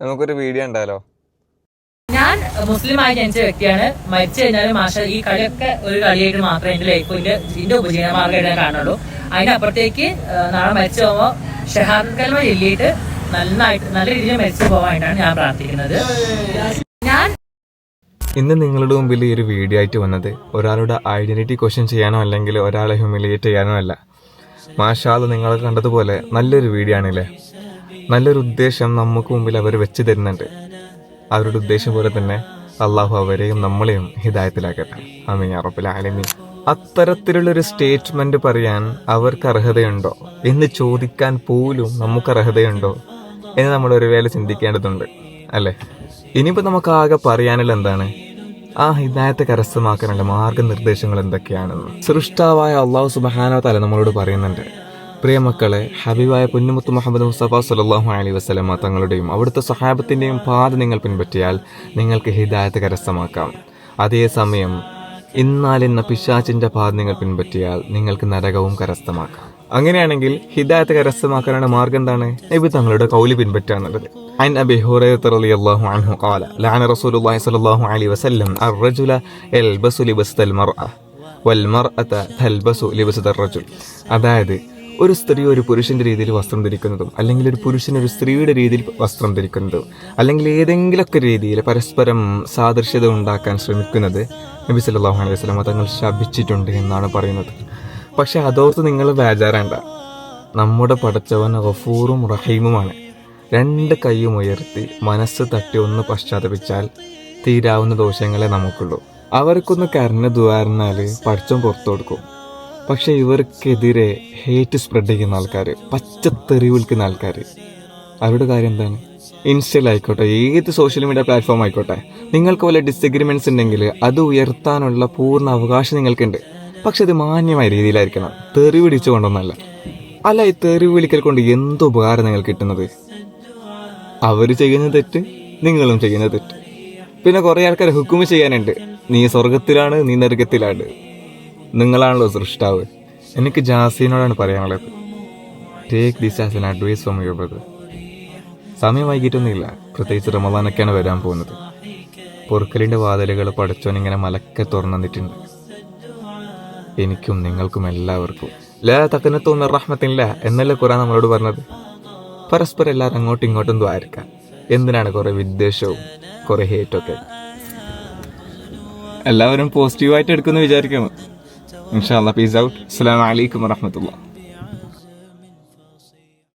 നമുക്കൊരു വീഡിയോ ഉണ്ടാലോ? ഞാൻ മുസ്ലിമായി ജനിച്ച വ്യക്തിയാണ്. മരിച്ചു കഴിഞ്ഞാലും മാഷ ഈ കളിയൊക്കെ ഒരു കളിയായിട്ട് മാത്രമേ എന്റെ ലൈഫിന്റെ ഉപജീവന മാർഗ്ഗമായിട്ട് ഞാൻ കാണുള്ളൂ. അതിനപ്പുറത്തേക്ക് നാളെ മരിച്ചു പോകുമ്പോൾ ഷഹാദത്ത് കൽമ ചൊല്ലിയിട്ട് നല്ല രീതിയിൽ മരിച്ചു പോകാനായിട്ടാണ് ഞാൻ പ്രാർത്ഥിക്കുന്നത്. ഇന്ന് നിങ്ങളുടെ മുമ്പിൽ ഈ ഒരു വീഡിയോ ആയിട്ട് വന്നത് ഒരാളുടെ ഐഡന്റിറ്റി ക്വസ്റ്റ്യൻ ചെയ്യാനോ അല്ലെങ്കിൽ ഒരാളെ ഹ്യൂമിലിയേറ്റ് ചെയ്യാനോ അല്ല. മാഷാ അല്ലാഹ്, നിങ്ങൾ കണ്ടതുപോലെ നല്ലൊരു വീഡിയോ ആണല്ലേ. നല്ലൊരു ഉദ്ദേശം നമുക്ക് മുമ്പിൽ അവർ വെച്ച് തരുന്നുണ്ട്. അവരുടെ ഉദ്ദേശം പോലെ തന്നെ അള്ളാഹു അവരെയും നമ്മളെയും ഹിദായത്തിലാക്കട്ടെ. ആമീൻ യാ റബ്ബൽ ആലമീൻ. അത്തരത്തിലുള്ളൊരു സ്റ്റേറ്റ്മെന്റ് പറയാൻ അവർക്ക് അർഹതയുണ്ടോ എന്ന് ചോദിക്കാൻ പോലും നമുക്ക് അർഹതയുണ്ടോ എന്ന് നമ്മൾ ഒരു വേള ചിന്തിക്കേണ്ടതുണ്ട് അല്ലേ? ഇനിയിപ്പോൾ നമുക്ക് ആകെ പറയാനുള്ള എന്താണ്? ആ ഹിദായത്തെ കരസ്ഥമാക്കാനുള്ള മാർഗനിർദ്ദേശങ്ങൾ എന്തൊക്കെയാണെന്ന് സൃഷ്ടാവായ അള്ളാഹു സുബ്ഹാനഹു വ തആല നമ്മളോട് പറയുന്നുണ്ട്. പ്രിയമക്കളെ, ഹബീബായ പൊന്നുമുത്ത് മുഹമ്മദ് മുസ്തഫ സല്ലല്ലാഹു അലൈഹി വസല്ലമ തങ്ങളുടെയും അവിടുത്തെ സ്വഹാബത്തിന്റെയും പാത നിങ്ങൾ പിൻപറ്റിയാൽ നിങ്ങൾക്ക് ഹിദായത്ത് കരസ്ഥമാക്കാം. അതേസമയം ഇന്നാലെന്ന പിശാചിന്റെ പാത നിങ്ങൾ പിൻപറ്റിയാൽ നിങ്ങൾക്ക് നരകവും കരസ്ഥമാക്കാം. അങ്ങനെയാണെങ്കിൽ ഹിദായത്ത് കരസ്ഥമാക്കാനുള്ള മാർഗം എന്താണ്? നബി തങ്ങളുടെ കൗലി പിൻപറ്റാന്നുള്ളത്. عن أبي هريرة رضي الله عنه قال لعن رسول الله صلى الله عليه وسلم الرجل يلبس لبسة المرأة والمرأة تلبس لبسة الرجل. അതായത് ഒരു സ്ത്രീ ഒരു പുരുഷന്റെ രീതിയിൽ വസ്ത്രം ധരിക്കുന്നതും അല്ലെങ്കിൽ ഒരു പുരുഷൻ ഒരു സ്ത്രീയുടെ രീതിയിൽ വസ്ത്രം ധരിക്കുന്നതും അല്ലെങ്കിൽ ഏതെങ്കിലുമൊക്കെ രീതിയിൽ പരസ്പരം സാദൃശ്യത ഉണ്ടാക്കാൻ ശ്രമിക്കുന്നത് നബി സല്ലല്ലാഹു അലൈഹി വസല്ലം തങ്ങൾ ശപിച്ചിട്ടുണ്ട് എന്നാണ് പറയുന്നത്. പക്ഷെ അതോർത്ത് നിങ്ങൾ ബേജാറാണ്ട. നമ്മുടെ പടച്ചവൻ ഗഫൂറും റഹീമുമാണ്. രണ്ട് കൈയും ഉയർത്തി മനസ്സ് തട്ടി ഒന്ന് പശ്ചാത്തപിച്ചാൽ തീരാവുന്ന ദോഷങ്ങളെ നമുക്കുള്ളൂ. അവർക്കൊന്ന് കരഞ്ഞ് ദ്വാരനാല് പടച്ചവൻ പുറത്തു കൊടുക്കും. പക്ഷെ ഇവർക്കെതിരെ ഹേറ്റ് സ്പ്രെഡ് ചെയ്യുന്ന ആൾക്കാർ, പച്ചത്തെറി വിൽക്കുന്ന ആൾക്കാർ, അവരുടെ കാര്യം എന്താണ്? ഇൻസ്റ്റയിലായിക്കോട്ടെ, ഏത് സോഷ്യൽ മീഡിയ പ്ലാറ്റ്ഫോം ആയിക്കോട്ടെ, നിങ്ങൾക്ക് വല്ല ഡിസഗ്രിമെന്റ്സ് ഉണ്ടെങ്കിൽ അത് ഉയർത്താനുള്ള പൂർണ്ണ അവകാശം നിങ്ങൾക്കുണ്ട്. പക്ഷെ അത് മാന്യമായ രീതിയിലായിരിക്കണം, തെറി പിടിച്ചുകൊണ്ടൊന്നല്ല. അല്ല, ഈ തെറി വിളിക്കൽ കൊണ്ട് എന്ത് ഉപകാരം നിങ്ങൾക്ക് കിട്ടുന്നത്? അവർ ചെയ്യുന്ന തെറ്റ്, നിങ്ങളും ചെയ്യുന്ന തെറ്റ്. പിന്നെ കുറെ ആൾക്കാർ ഹുക്കുമ ചെയ്യാനുണ്ട്. നീ സ്വർഗത്തിലാണ്, നീ നരകത്തിലാണ്, നിങ്ങളാണല്ലോ സൃഷ്ടാവ്. എനിക്ക് ജാസിനോടാണ് പറയാനുള്ളത്, take this as an advice from your brother. സമയം വൈകിട്ടൊന്നുമില്ല, പ്രത്യേകിച്ച് റമദാനൊക്കെയാണ് വരാൻ പോകുന്നത്. പൊറുക്കലിന്റെ വാതിലുകൾ പടച്ചോനിങ്ങനെ മലക്കെ തുറന്നിട്ടുണ്ട്. എനിക്കും നിങ്ങൾക്കും എല്ലാവർക്കും ലാ തഖ്നതു മിർ റഹ്മത്തില്ലാ എന്നല്ലേ ഖുർആൻ നമ്മളോട് പറഞ്ഞത്. പരസ്പരം എല്ലാവരും അങ്ങോട്ടും ഇങ്ങോട്ടും ദ്വാരക്കാം. എന്തിനാണ് കുറെ വിദ്വേഷവും കുറെ ഹേറ്റൊക്കെ? എല്ലാവരും പോസിറ്റീവായിട്ട് എടുക്കുമെന്ന് വിചാരിക്കുന്നു. ഇൻഷാ അല്ലാഹ്. Peace out. അസ്സലാമു അലൈക്കും വറഹ്മത്തുള്ളാഹി.